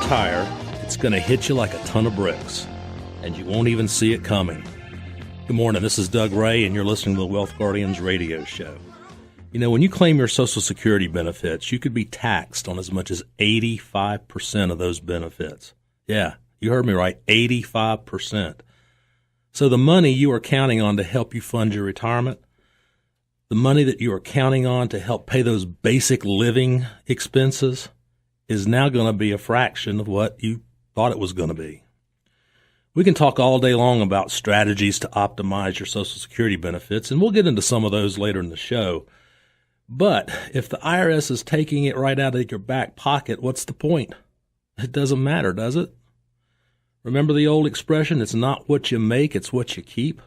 retire, it's going to hit you like a ton of bricks, and you won't even see it coming. Good morning, this is Doug Ray, and you're listening to the Wealth Guardians radio show. You know, when you claim your Social Security benefits, you could be taxed on as much as 85% of those benefits. Yeah, you heard me right, 85%. So the money you are counting on to help you fund your retirement, the money that you are counting on to help pay those basic living expenses is now going to be a fraction of what you thought it was going to be. We can talk all day long about strategies to optimize your Social Security benefits, and we'll get into some of those later in the show. But if the IRS is taking it right out of your back pocket, what's the point? It doesn't matter, does it? Remember the old expression, it's not what you make, it's what you keep?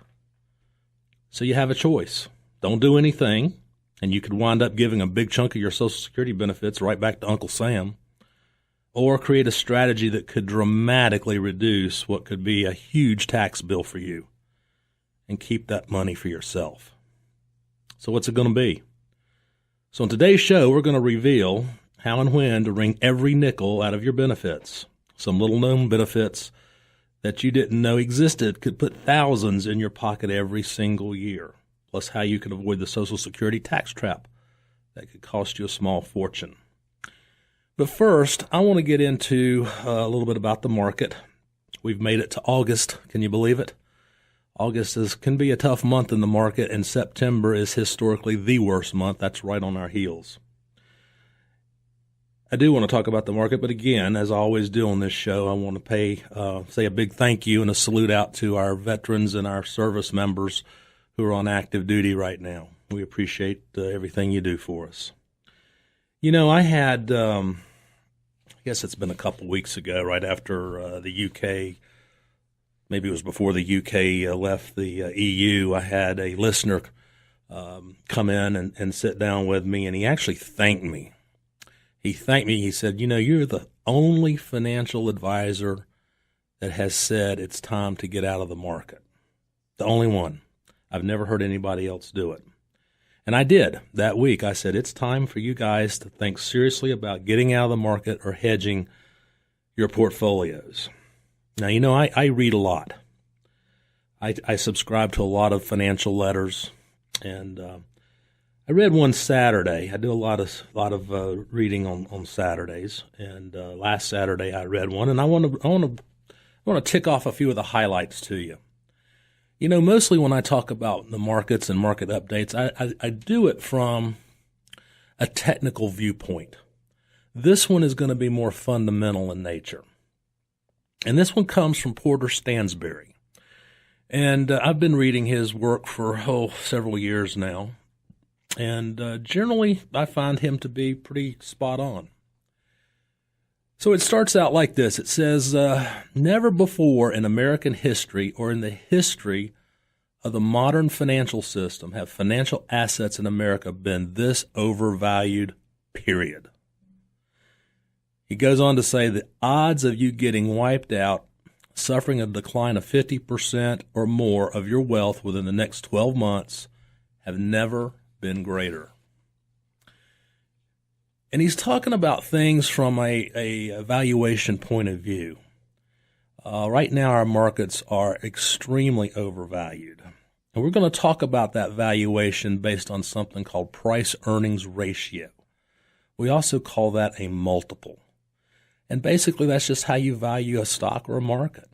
So you have a choice. Don't do anything, and you could wind up giving a big chunk of your Social Security benefits right back to Uncle Sam, or create a strategy that could dramatically reduce what could be a huge tax bill for you and keep that money for yourself. So what's it going to be? So in today's show, we're going to reveal how and when to wring every nickel out of your benefits. Some little-known benefits that you didn't know existed could put thousands in your pocket every single year, plus how you can avoid the Social Security tax trap that could cost you a small fortune. But first, I want to get into a little bit about the market. We've made it to August. Can you believe it? August can be a tough month in the market, and September is historically the worst month. That's right on our heels. I do want to talk about the market, but again, as I always do on this show, I want to say a big thank you and a salute out to our veterans and our service members who are on active duty right now. We appreciate everything you do for us. You know, I had, I guess it's been a couple weeks ago, right after the UK, maybe it was before the UK left the EU, I had a listener come in and sit down with me, and he actually thanked me. He thanked me. He said, you know, you're the only financial advisor that has said it's time to get out of the market. The only one. I've never heard anybody else do it. And I did that week. I said, it's time for you guys to think seriously about getting out of the market or hedging your portfolios. Now, you know, I read a lot. I subscribe to a lot of financial letters, and I read one Saturday. I do a lot of reading on Saturdays, and last Saturday I read one, and I want to tick off a few of the highlights to you. You know, mostly when I talk about the markets and market updates, I do it from a technical viewpoint. This one is going to be more fundamental in nature. And this one comes from Porter Stansberry. And I've been reading his work for several years now. And generally, I find him to be pretty spot on. So it starts out like this. It says, never before in American history or in the history of the modern financial system have financial assets in America been this overvalued, period. He goes on to say the odds of you getting wiped out, suffering a decline of 50% or more of your wealth within the next 12 months have never been greater. And he's talking about things from a valuation point of view. Right now, our markets are extremely overvalued. And we're going to talk about that valuation based on something called price-earnings ratio. We also call that a multiple. And basically, that's just how you value a stock or a market.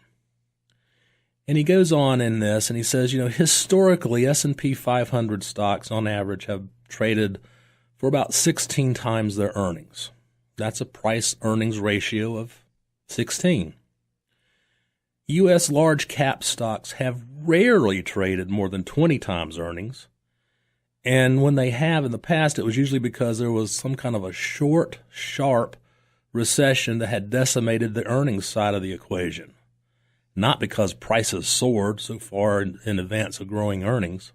And he goes on in this, and he says, you know, historically, S&P 500 stocks on average have traded for about 16 times their earnings. That's a price-earnings ratio of 16. U.S. large-cap stocks have rarely traded more than 20 times earnings. And when they have in the past, it was usually because there was some kind of a short, sharp recession that had decimated the earnings side of the equation. Not because prices soared so far in advance of growing earnings.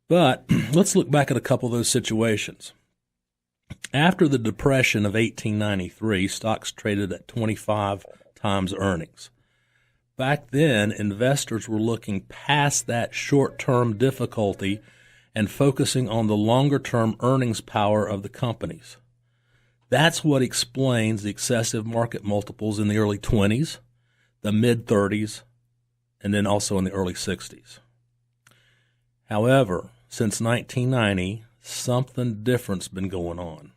But let's look back at a couple of those situations. After the Depression of 1893, stocks traded at 25 times earnings. Back then, investors were looking past that short-term difficulty and focusing on the longer-term earnings power of the companies. That's what explains the excessive market multiples in the early 20s, the mid 30s, and then also in the early 60s. However, since 1990, something different's been going on.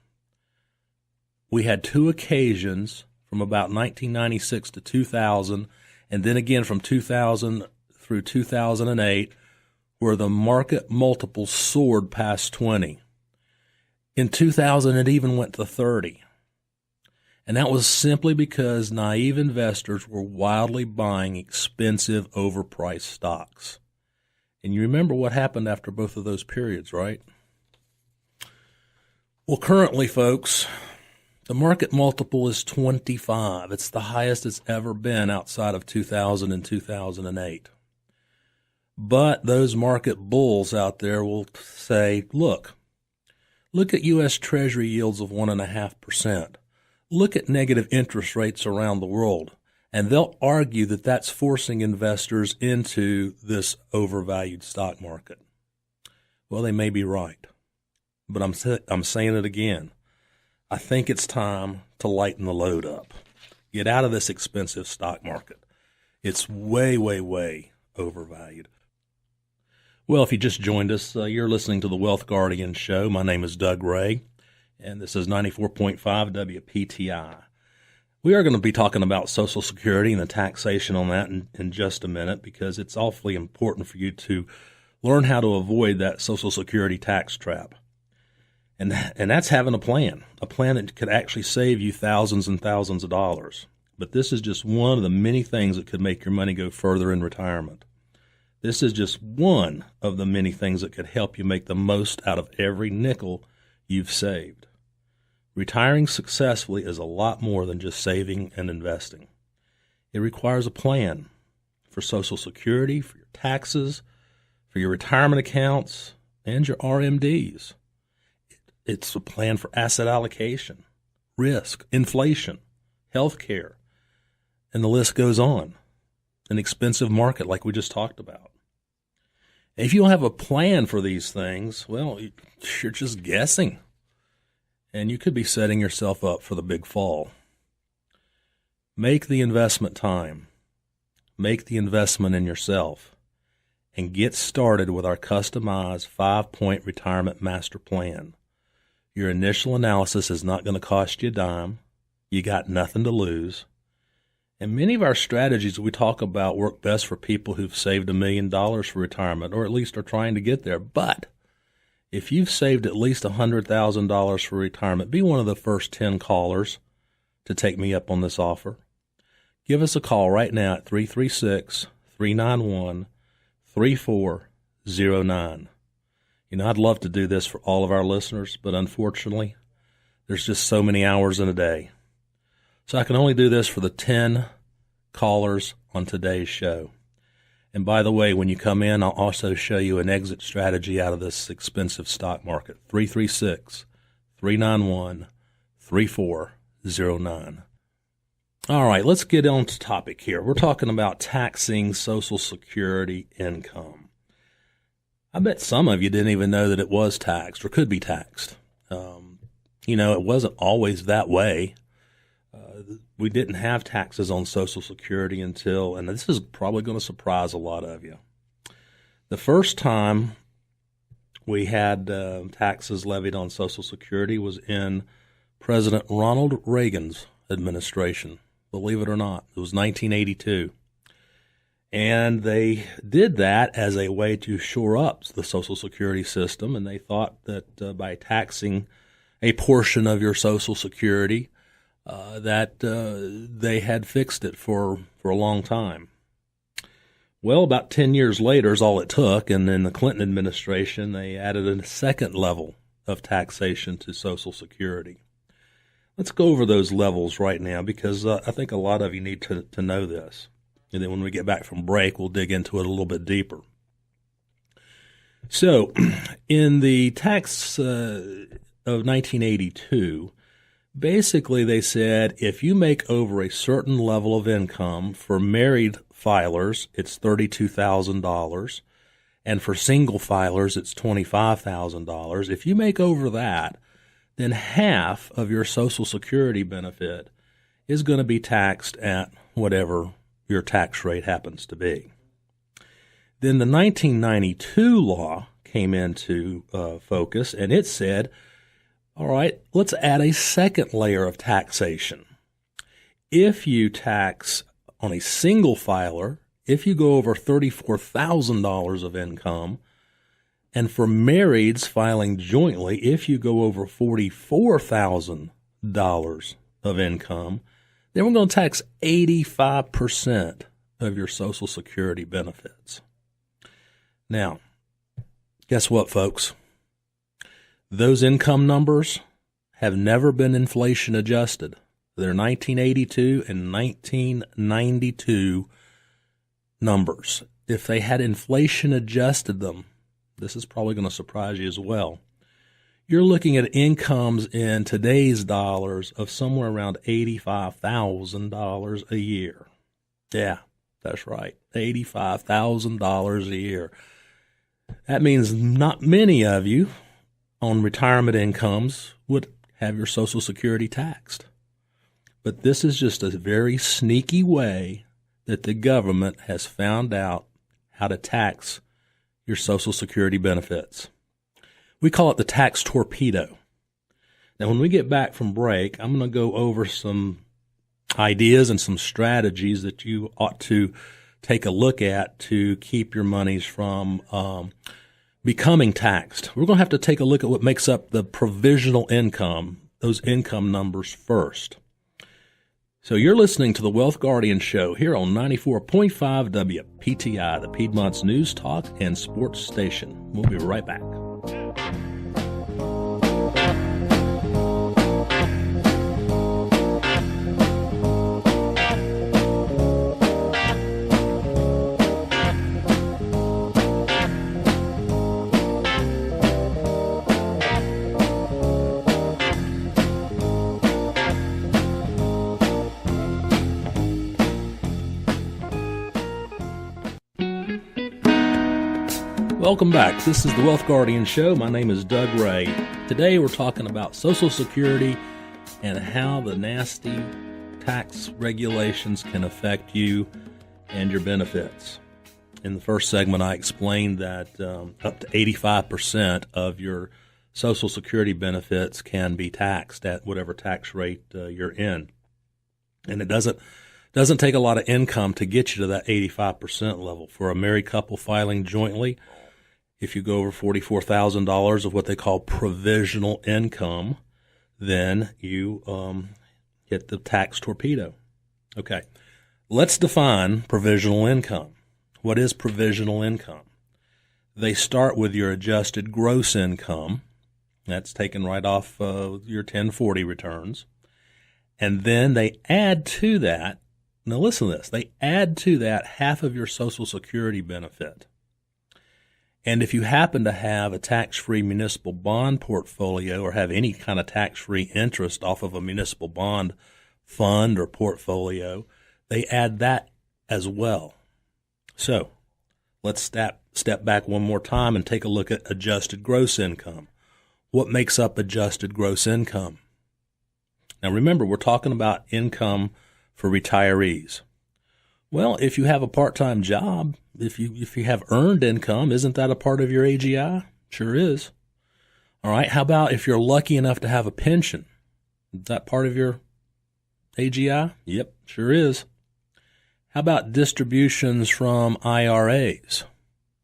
We had two occasions from about 1996 to 2000, and then again from 2000 through 2008, where the market multiples soared past 20. In 2000, it even went to 30. And that was simply because naive investors were wildly buying expensive, overpriced stocks. And you remember what happened after both of those periods, right? Well, currently, folks, the market multiple is 25. It's the highest it's ever been outside of 2000 and 2008. But those market bulls out there will say, look at U.S. Treasury yields of 1.5%. Look at negative interest rates around the world. And they'll argue that that's forcing investors into this overvalued stock market. Well, they may be right. But I'm saying it again. I think it's time to lighten the load up. Get out of this expensive stock market. It's way, way, way overvalued. Well, if you just joined us, you're listening to the Wealth Guardian Show. My name is Doug Ray, and this is 94.5 WPTI. We are going to be talking about Social Security and the taxation on that in just a minute, because it's awfully important for you to learn how to avoid that Social Security tax trap. And that's having a plan that could actually save you thousands and thousands of dollars. But this is just one of the many things that could make your money go further in retirement. This is just one of the many things that could help you make the most out of every nickel you've saved. Retiring successfully is a lot more than just saving and investing. It requires a plan for Social Security, for your taxes, for your retirement accounts, and your RMDs. It's a plan for asset allocation, risk, inflation, health care, and the list goes on. An expensive market like we just talked about. If you don't have a plan for these things, well, you're just guessing. And you could be setting yourself up for the big fall. Make the investment time. Make the investment in yourself. And get started with our customized 5-point retirement master plan. Your initial analysis is not going to cost you a dime. You got nothing to lose. And many of our strategies we talk about work best for people who've saved $1 million for retirement, or at least are trying to get there. But if you've saved at least $100,000 for retirement, be one of the first 10 callers to take me up on this offer. Give us a call right now at 336-391-3409. You know, I'd love to do this for all of our listeners, but unfortunately, there's just so many hours in a day. So I can only do this for the 10 callers on today's show. And by the way, when you come in, I'll also show you an exit strategy out of this expensive stock market. 336-391-3409. All right, let's get on to topic here. We're talking about taxing Social Security income. I bet some of you didn't even know that it was taxed or could be taxed. It wasn't always that way. We didn't have taxes on Social Security until, and this is probably going to surprise a lot of you, the first time we had taxes levied on Social Security was in President Ronald Reagan's administration. Believe it or not, it was 1982. And they did that as a way to shore up the Social Security system, and they thought that by taxing a portion of your Social Security, that they had fixed it for a long time. Well, about 10 years later is all it took, and in the Clinton administration, they added a second level of taxation to Social Security. Let's go over those levels right now, because I think a lot of you need to know this. And then when we get back from break, we'll dig into it a little bit deeper. So, in the tax of 1982, basically they said if you make over a certain level of income, for married filers, it's $32,000, and for single filers, it's $25,000. If you make over that, then half of your Social Security benefit is going to be taxed at whatever your tax rate happens to be. Then the 1992 law came into focus, and it said, all right, let's add a second layer of taxation. If you tax on a single filer, if you go over $34,000 of income, and for marrieds filing jointly, if you go over $44,000 of income, then we're going to tax 85% of your Social Security benefits. Now, guess what, folks? Those income numbers have never been inflation adjusted. They're 1982 and 1992 numbers. If they had inflation adjusted them, this is probably going to surprise you as well. You're looking at incomes in today's dollars of somewhere around $85,000 a year. Yeah, that's right, $85,000 a year. That means not many of you on retirement incomes would have your Social Security taxed. But this is just a very sneaky way that the government has found out how to tax your Social Security benefits. We call it the tax torpedo. Now, when we get back from break, I'm going to go over some ideas and some strategies that you ought to take a look at to keep your monies from becoming taxed. We're going to have to take a look at what makes up the provisional income, those income numbers first. So you're listening to the Wealth Guardian Show here on 94.5 WPTI, the Piedmont's news, talk, and sports station. We'll be right back. Welcome back. This is the Wealth Guardian Show. My name is Doug Ray. Today we're talking about Social Security and how the nasty tax regulations can affect you and your benefits. In the first segment, I explained that up to 85% of your Social Security benefits can be taxed at whatever tax rate you're in. And it doesn't take a lot of income to get you to that 85% level. For a married couple filing jointly, if you go over $44,000 of what they call provisional income, then you hit the tax torpedo. Okay, let's define provisional income. What is provisional income? They start with your adjusted gross income. That's taken right off your 1040 returns. And then they add to that, now listen to this, they add to that half of your Social Security benefit. And if you happen to have a tax-free municipal bond portfolio or have any kind of tax-free interest off of a municipal bond fund or portfolio, they add that as well. So let's step back one more time and take a look at adjusted gross income. What makes up adjusted gross income? Now remember, we're talking about income for retirees. Well, if you have a part-time job, if you have earned income, isn't that a part of your AGI? Sure is. All right, how about if you're lucky enough to have a pension? Is that part of your AGI? Yep, sure is. How about distributions from IRAs?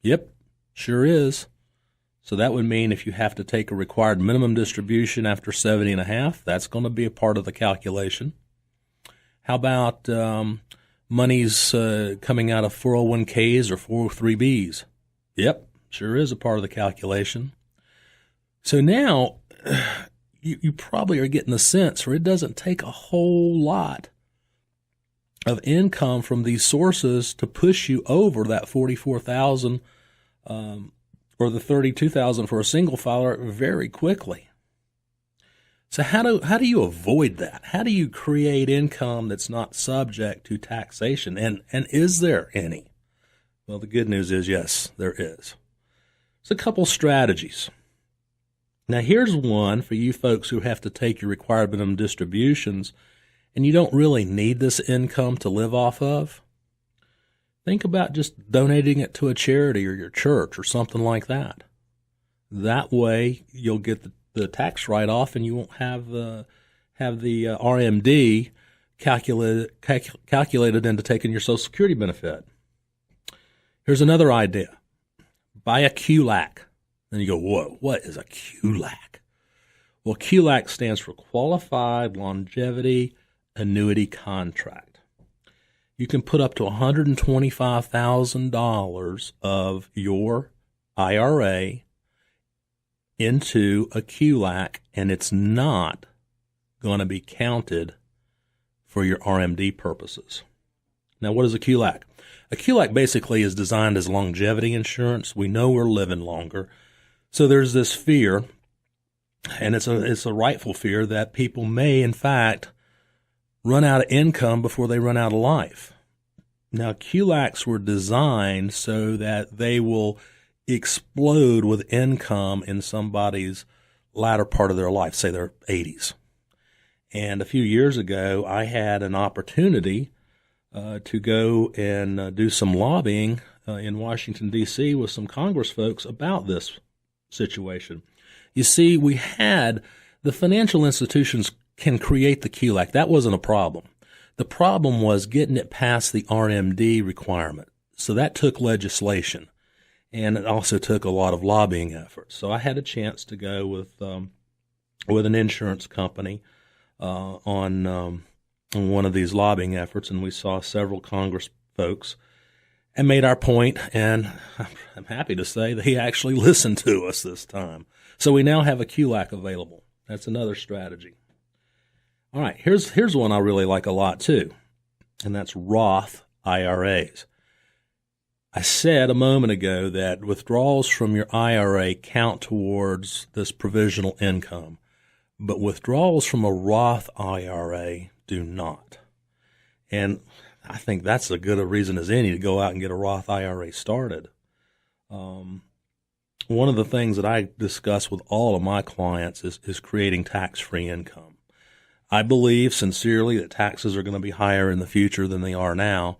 Yep, sure is. So that would mean if you have to take a required minimum distribution after 70 and a half, that's going to be a part of the calculation. How about monies coming out of 401ks or 403bs? Yep, sure is a part of the calculation. So now you probably are getting the sense where it doesn't take a whole lot of income from these sources to push you over that $44,000 or the $32,000 for a single filer very quickly. So how do you avoid that? How do you create income that's not subject to taxation? And is there any? Well, the good news is yes, there is. There's a couple strategies. Now, here's one for you folks who have to take your required minimum distributions and you don't really need this income to live off of. Think about just donating it to a charity or your church or something like that. That way, you'll get the tax write-off, and you won't have the RMD calculated into taking your Social Security benefit. Here's another idea: buy a QLAC. Then you go, whoa, what is a QLAC? Well, QLAC stands for Qualified Longevity Annuity Contract. You can put up to $125,000 of your IRA into a QLAC, and it's not going to be counted for your RMD purposes. Now, what is a QLAC? A QLAC basically is designed as longevity insurance. We know we're living longer, so there's this fear, and it's a rightful fear that people may, in fact, run out of income before they run out of life. Now, QLACs were designed so that they will explode with income in somebody's latter part of their life, say their 80s. And a few years ago, I had an opportunity to go and do some lobbying in Washington, D.C. with some Congress folks about this situation. You see, we had the financial institutions can create the QLAC. That wasn't a problem. The problem was getting it past the RMD requirement. So that took legislation, and it also took a lot of lobbying efforts. So I had a chance to go with an insurance company on one of these lobbying efforts, and we saw several Congress folks and made our point, and I'm happy to say they actually listened to us this time. So we now have a QLAC available. That's another strategy. All right, here's one I really like a lot too, and that's Roth IRAs. I said a moment ago that withdrawals from your IRA count towards this provisional income, but withdrawals from a Roth IRA do not. And I think that's as good a reason as any to go out and get a Roth IRA started. One of the things that I discuss with all of my clients is creating tax-free income. I believe sincerely that taxes are going to be higher in the future than they are now.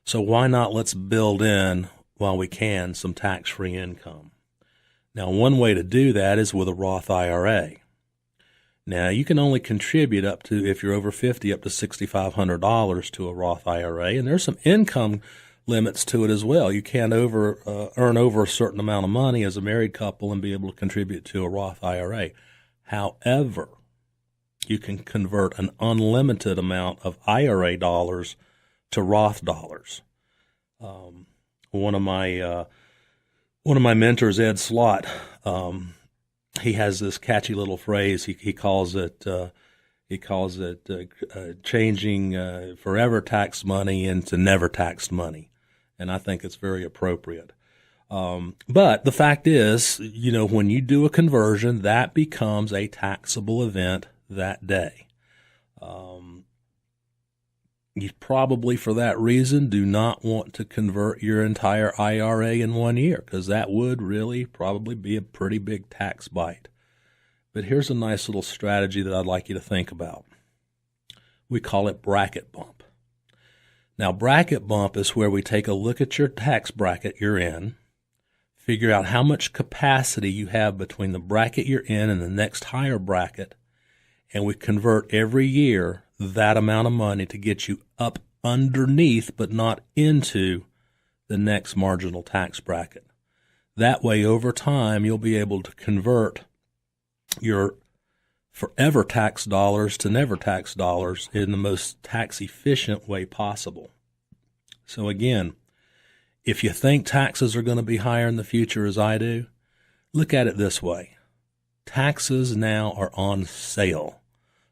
So why not let's build in, while we can, some tax-free income. Now, one way to do that is with a Roth IRA. Now, you can only contribute up to, if you're over 50, up to $6,500 to a Roth IRA, and there's some income limits to it as well. You can't earn over a certain amount of money as a married couple and be able to contribute to a Roth IRA. However, you can convert an unlimited amount of IRA dollars to Roth dollars. One of my mentors, Ed Slott, he has this catchy little phrase. He calls it changing forever taxed money into never taxed money, and I think it's very appropriate. But the fact is, when you do a conversion, that becomes a taxable event that day. You probably, for that reason, do not want to convert your entire IRA in 1 year, because that would really probably be a pretty big tax bite. But here's a nice little strategy that I'd like you to think about. We call it bracket bump. Now, bracket bump is where we take a look at your tax bracket you're in, figure out how much capacity you have between the bracket you're in and the next higher bracket, and we convert every year that amount of money to get you up underneath but not into the next marginal tax bracket. That way, over time, you'll be able to convert your forever tax dollars to never tax dollars in the most tax efficient way possible. So again, if you think taxes are going to be higher in the future as I do, look at it this way. Taxes now are on sale.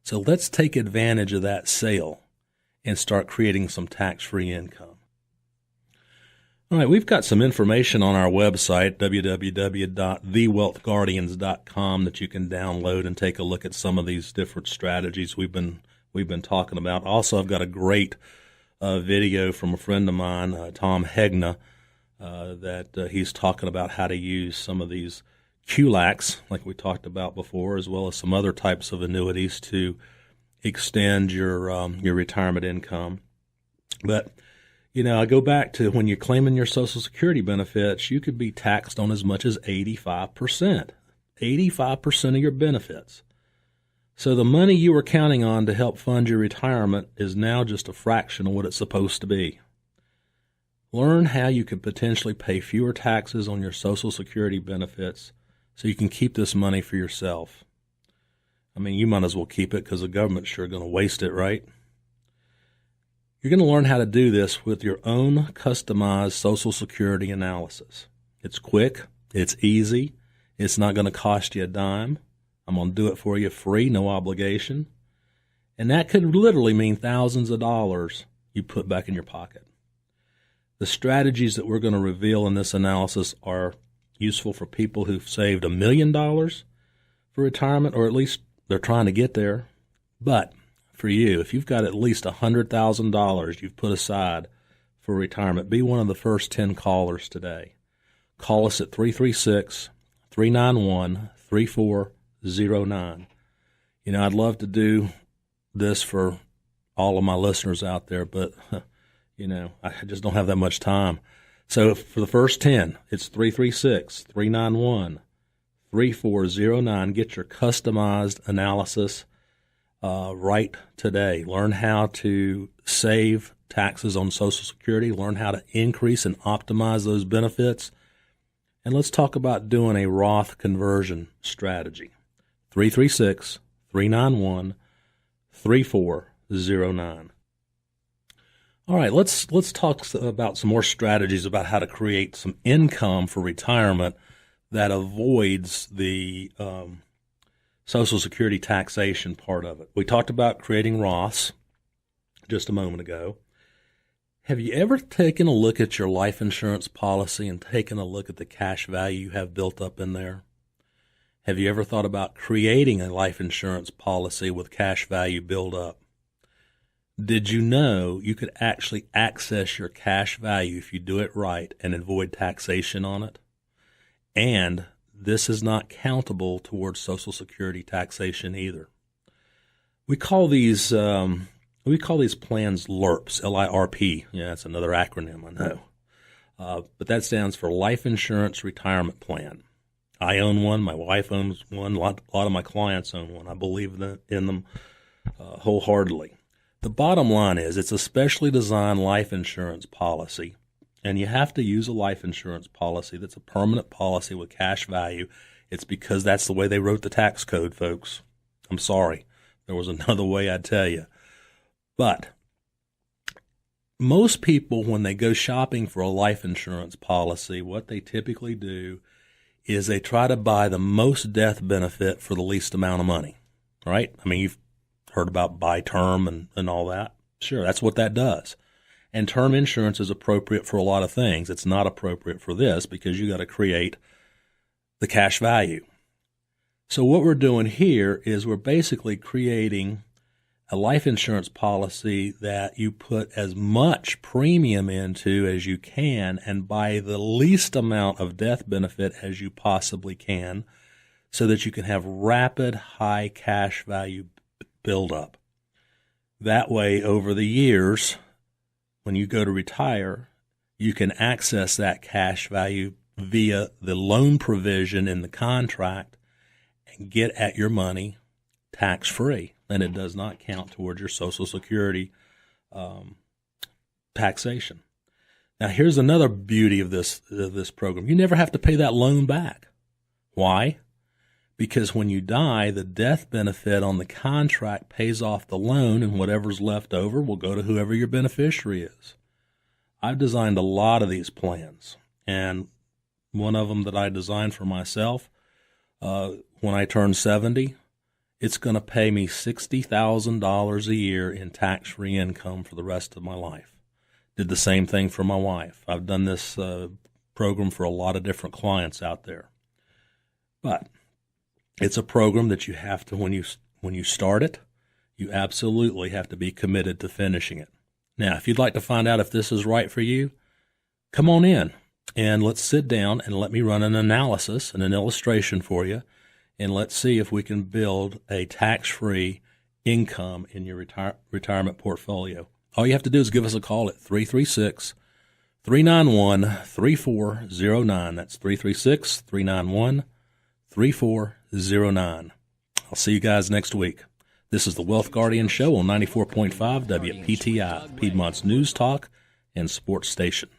So let's take advantage of that sale and start creating some tax-free income. All right, we've got some information on our website, www.thewealthguardians.com, that you can download and take a look at some of these different strategies we've been talking about. Also, I've got a great video from a friend of mine, Tom Hegna, that he's talking about how to use some of these QLACs, like we talked about before, as well as some other types of annuities to extend your retirement income. But I go back to when you're claiming your Social Security benefits, you could be taxed on as much as 85%. 85% of your benefits. So the money you were counting on to help fund your retirement is now just a fraction of what it's supposed to be. Learn how you could potentially pay fewer taxes on your Social Security benefits so you can keep this money for yourself. I mean, you might as well keep it because the government's sure going to waste it, right? You're going to learn how to do this with your own customized Social Security analysis. It's quick, it's easy, it's not going to cost you a dime. I'm going to do it for you free, no obligation. And that could literally mean thousands of dollars you put back in your pocket. The strategies that we're going to reveal in this analysis are useful for people who've saved $1 million for retirement, or at least they're trying to get there. But for you, if you've got at least $100,000 you've put aside for retirement, be one of the first 10 callers today. Call us at 336-391-3409. I'd love to do this for all of my listeners out there, but, I just don't have that much time. So for the first 10, it's 336-391-3409. Get your customized analysis right today. Learn how to save taxes on Social Security. Learn how to increase and optimize those benefits. And let's talk about doing a Roth conversion strategy. 336-391-3409. All right, let's talk about some more strategies about how to create some income for retirement that avoids the Social Security taxation part of it. We talked about creating Roths just a moment ago. Have you ever taken a look at your life insurance policy and taken a look at the cash value you have built up in there? Have you ever thought about creating a life insurance policy with cash value build up? Did you know you could actually access your cash value if you do it right and avoid taxation on it? And this is not countable towards Social Security taxation either. We call these plans LIRPs, L-I-R-P. Yeah, that's another acronym, I know. But that stands for Life Insurance Retirement Plan. I own one. My wife owns one. A lot of my clients own one. I believe in them wholeheartedly. The bottom line is it's a specially designed life insurance policy, and you have to use a life insurance policy that's a permanent policy with cash value. It's because that's the way they wrote the tax code, folks. I'm sorry. There was another way, I'd tell you. But most people, when they go shopping for a life insurance policy, what they typically do is they try to buy the most death benefit for the least amount of money, right? I mean, you've heard about buy term and all that. Sure, that's what that does. And term insurance is appropriate for a lot of things. It's not appropriate for this because you got to create the cash value. So what we're doing here is we're basically creating a life insurance policy that you put as much premium into as you can and buy the least amount of death benefit as you possibly can so that you can have rapid, high cash value build up. That way, over the years, when you go to retire, you can access that cash value via the loan provision in the contract and get at your money tax-free. And it does not count towards your Social Security taxation. Now, here's another beauty of this program. You never have to pay that loan back. Why? Because when you die, the death benefit on the contract pays off the loan, and whatever's left over will go to whoever your beneficiary is. I've designed a lot of these plans, and one of them that I designed for myself, when I turn 70, it's going to pay me $60,000 a year in tax-free income for the rest of my life. Did the same thing for my wife. I've done this program for a lot of different clients out there. But it's a program that you have to, when you start it, you absolutely have to be committed to finishing it. Now, if you'd like to find out if this is right for you, come on in. and let's sit down and let me run an analysis and an illustration for you, and let's see if we can build a tax-free income in your retirement portfolio. All you have to do is give us a call at 336-391-3409. That's 336-391-3409. I'll see you guys next week. This is the Wealth Guardian Show on 94.5 WPTI, Piedmont's news, talk, and sports station.